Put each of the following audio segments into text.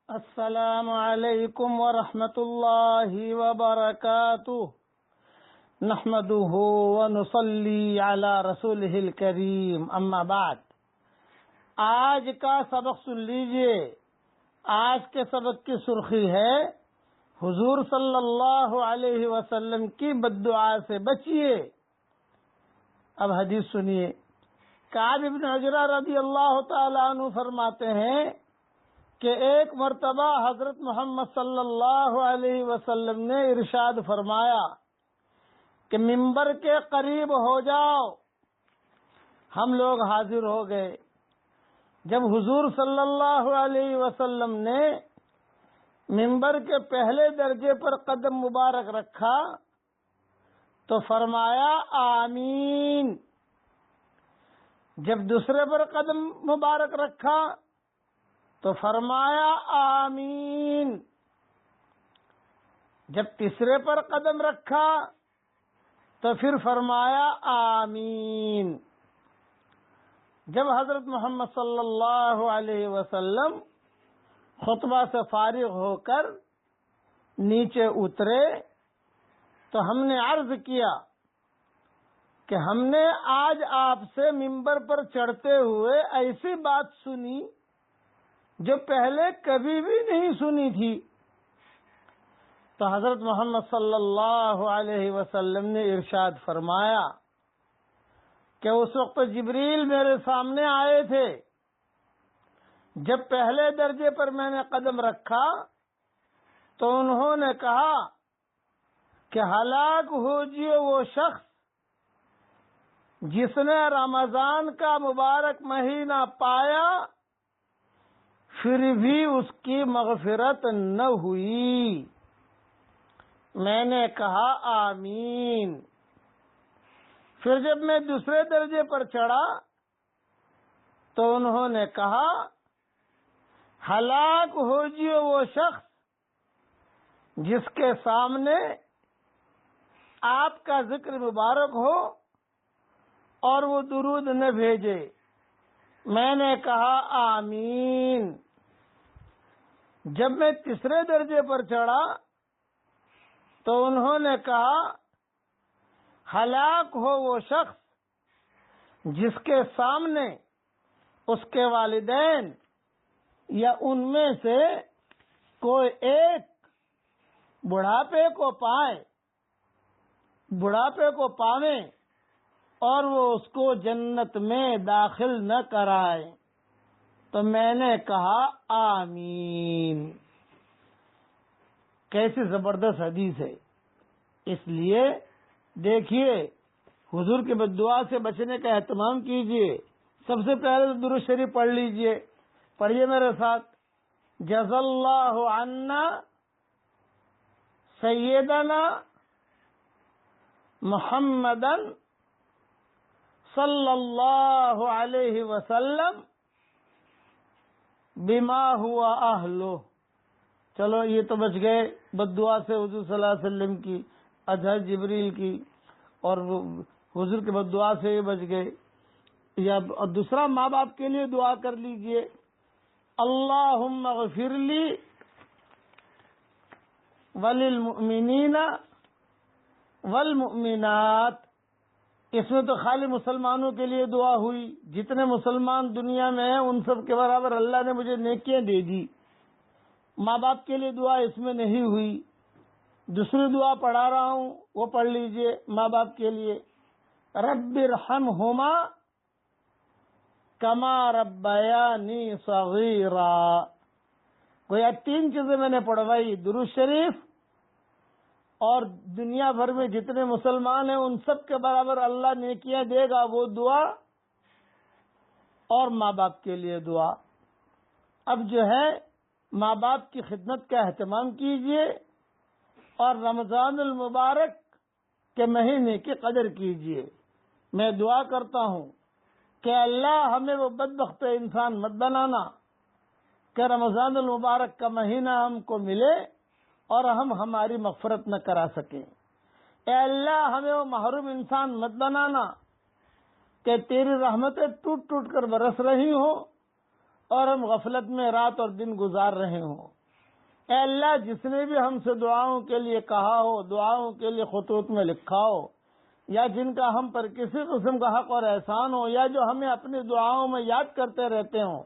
السلام علیکم ورحمۃ اللہ وبرکاتہ نحمده ونصلی علی رسولہ الکریم اما بعد۔ آج کا سبق سن لیجئے۔ آج کے سبق کی سرخی ہے حضور صلی اللہ علیہ وسلم کی بد دعا سے بچیے۔ اب حدیث سنیے۔ کعب بن عجرہ رضی اللہ تعالی عنہ فرماتے ہیں کہ ایک مرتبہ حضرت محمد صلی اللہ علیہ وسلم نے ارشاد فرمایا کہ ممبر کے قریب ہو جاؤ۔ ہم لوگ حاضر ہو گئے۔ جب حضور صلی اللہ علیہ وسلم نے ممبر کے پہلے درجے پر قدم مبارک رکھا تو فرمایا آمین۔ جب دوسرے پر قدم مبارک رکھا تو فرمایا آمین۔ جب تیسرے پر قدم رکھا تو پھر فرمایا آمین۔ جب حضرت محمد صلی اللہ علیہ وسلم خطبہ سے فارغ ہو کر نیچے اترے تو ہم نے عرض کیا کہ ہم نے آج آپ سے ممبر پر چڑھتے ہوئے ایسی بات سنی جو پہلے کبھی بھی نہیں سنی تھی۔ تو حضرت محمد صلی اللہ علیہ وسلم نے ارشاد فرمایا کہ اس وقت جبریل میرے سامنے آئے تھے۔ جب پہلے درجے پر میں نے قدم رکھا تو انہوں نے کہا کہ ہلاک ہوجئے وہ شخص جس نے رمضان کا مبارک مہینہ پایا پھر بھی اس کی مغفرت نہ ہوئی۔ میں نے کہا آمین۔ پھر جب میں دوسرے درجے پر چڑھا تو انہوں نے کہا ہلاک ہوجئے وہ شخص جس کے سامنے آپ کا ذکر مبارک ہو اور وہ درود نہ بھیجے۔ میں نے کہا آمین۔ جب میں تیسرے درجے پر چڑھا تو انہوں نے کہا ہلاک ہو وہ شخص جس کے سامنے اس کے والدین یا ان میں سے کوئی ایک بڑھاپے کو پائے اور وہ اس کو جنت میں داخل نہ کرائے۔ تو میں نے کہا آمین۔ کیسی زبردست حدیث ہے۔ اس لیے دیکھیے حضور کی بد دعا سے بچنے کا اہتمام کیجیے۔ سب سے پہلے درود شریف پڑھ لیجئے۔ پڑھیے میرے ساتھ۔ جزا اللہ عنا سیدنا محمدن صلی اللہ علیہ وسلم بما ہوا اہلہ۔ چلو یہ تو بچ گئے بد دعا سے حضور صلی اللہ علیہ وسلم کی، حضرت جبریل کی، اور حضور کی بد دعا سے یہ بچ گئے۔ یا دوسرا ماں باپ کے لیے دعا کر لیجئے۔ اللہم اغفر لی وللمؤمنین والمؤمنات۔ اس میں تو خالی مسلمانوں کے لیے دعا ہوئی۔ جتنے مسلمان دنیا میں ہیں ان سب کے برابر اللہ نے مجھے نیکیاں دے دی۔ ماں باپ کے لیے دعا اس میں نہیں ہوئی۔ دوسری دعا پڑھا رہا ہوں، وہ پڑھ لیجئے ماں باپ کے لیے۔ رب ارحمہما کما ربیانی صغیرا۔ گویا تین چیزیں میں نے پڑھوائی، درود شریف، اور دنیا بھر میں جتنے مسلمان ہیں ان سب کے برابر اللہ نیکیاں دے گا، وہ دعا، اور ماں باپ کے لیے دعا۔ اب جو ہے ماں باپ کی خدمت کا اہتمام کیجیے اور رمضان المبارک کے مہینے کی قدر کیجیے۔ میں دعا کرتا ہوں کہ اللہ ہمیں وہ بدبخت انسان مت بنانا کہ رمضان المبارک کا مہینہ ہم کو ملے اور ہم ہماری مغفرت نہ کرا سکیں۔ اے اللہ ہمیں وہ محروم انسان مت بنانا کہ تیری رحمتیں ٹوٹ ٹوٹ کر برس رہی ہوں اور ہم غفلت میں رات اور دن گزار رہے ہوں۔ اے اللہ جس نے بھی ہم سے دعاؤں کے لیے کہا ہو، دعاؤں کے لیے خطوط میں لکھا ہو، یا جن کا ہم پر کسی قسم کا حق اور احسان ہو، یا جو ہمیں اپنی دعاؤں میں یاد کرتے رہتے ہوں،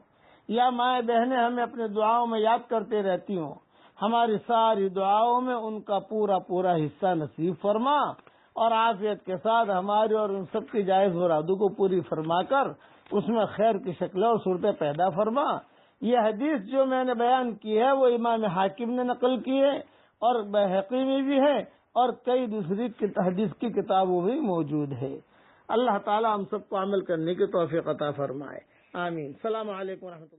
یا مائیں بہنیں ہمیں اپنی دعاؤں میں یاد کرتے رہتی ہوں، ہماری ساری دعاؤں میں ان کا پورا پورا حصہ نصیب فرما، اور عافیت کے ساتھ ہماری اور ان سب کی جائز مرادوں کو پوری فرما کر اس میں خیر کی شکلیں اور صورتیں پیدا فرما۔ یہ حدیث جو میں نے بیان کی ہے وہ امام حاکم نے نقل کی ہے، اور بحقی میں بھی ہے، اور کئی دوسری حدیث کی کتابوں میں موجود ہے۔ اللہ تعالی ہم سب کو عمل کرنے کی توفیق عطا فرمائے، آمین۔ السلام علیکم ورحمۃ اللہ۔